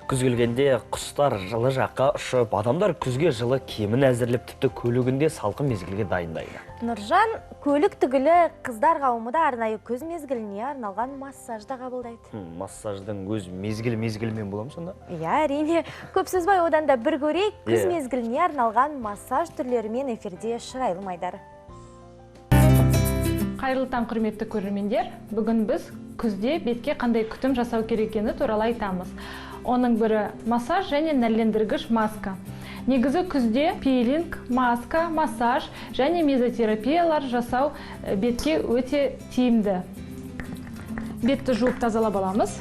Күз келгенде құстар жылы жаққа ұшып, адамдар күзге жылы кемін әзірлеп, тіпті көлігінде салқын мезгілге дайындайды. Нұржан, көлік түгілі қыздар қауымы да арнайы күз мезгіліне арналған массажда қабылдайды. Массаждың өз мезгілімен боламын сонда? Иә, әрине. Көп сөз бай, одан да бір көрейік, күз мезгіліне арналған массаж түрлерімен эфирде Шырайлы Майдар. Қайырлы таң, құрметті көрермендер. Бүгін біз күзде бетке қандай күтім жасау керек екені туралы айтамыз. Оның бірі массаж және нәрлендіргіш маска. Негізі күзде пилинг, маска, массаж және мезотерапиялар жасау бетке өте тиімді. Бетті жуып тазалап аламыз.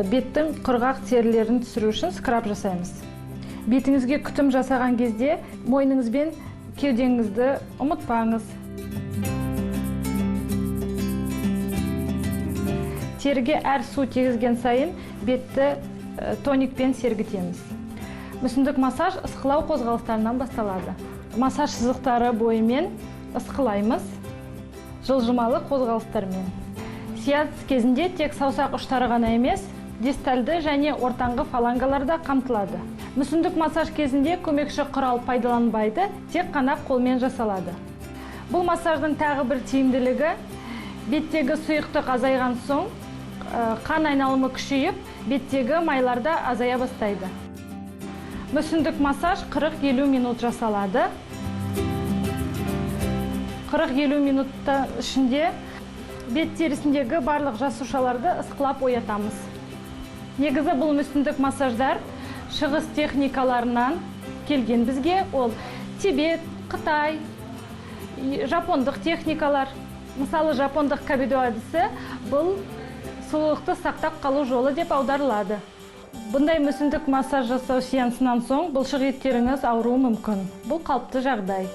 Беттің құрғақ терілерін түсіру үшін скраб жасаймыз. Бетіңізге күтім жасаған кезде мойныңыз бен кеудеңізді ұмытпаңыз. Теріге әр су тегізген сайын бетті тоникпен сергітеміз. Мүсіндік массаж ысқылау қозғалыстарынан басталады. Массаж сызықтары бойымен ысқылаймыз, жылжымалы қозғалыстармен. Сеанс кезінде тек саусақ ұштары ғана емес, дистальды және ортаңғы фалангалар да қамтылады. Мүсіндік массаж кезінде көмекші құрал пайдаланбайды, тек қана қолмен жасалады. Бұл массаждың тағы бір тиімділігі, беттегі сұйықтық азайған соң, қан айналымы күшейіп, беттегі майларда азая бастайды. Мүсіндік массаж 40-50 минут жасалады. 40-50 минутта ішінде бет терісіндегі барлық жасушаларды ысқылап оятамыз. Негізі бұл мүсіндік массаждар шығыс техникаларынан келген бізге, ол Тибет, Қытай, жапондық техникалар. Мысалы, жапондық кабидо әдісі бұл сұлулықты сақтап қалу жолы деп аударылады. Бұндай мүсіндік массаж жасау сеансынан соң бұлшық еттеріңіз ауыруы мүмкін. Бұл қалыпты жағдай.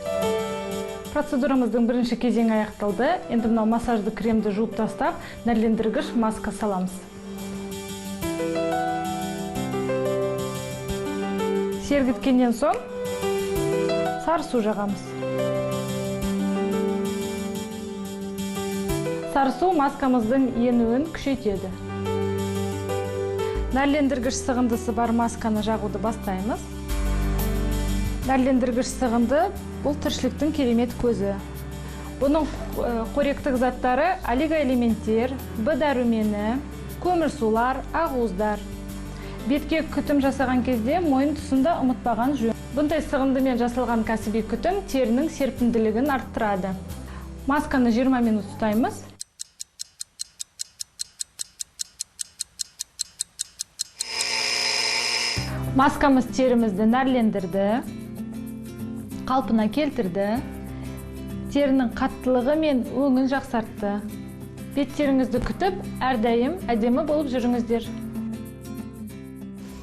Процедурамыздың бірінші кезеңі аяқталды. Енді мынау массажды кремді жуып тастап, нәрлендіргіш маска саламыз. Сергіткеннен соң сары су жағамыз. Сары су маскамыздың енуін күшейтеді. Нәрлендіргіш сығындысы бар масканы жағуды бастаймыз. Нәрлендіргіш сығынды бұл тіршіліктің керемет көзі. Бұның қоректік заттары олигоэлементтер, Б дәрумені, көмірсулар, ақуыздар. Бетке күтім жасаған кезде мойын тұсында ұмытпаған жөн. Бұндай сығындымен жасалған кәсіби күтім терінің серпімділігін арттырады. Масканы 20 минут ұстаймыз. Маскамыз терімізді нәрлендірді, қалпына келтірді, терінің қаттылығы мен өңін жақсартты. Беттеріңізді күтіп, әрдайым әдемі болып жүріңіздер.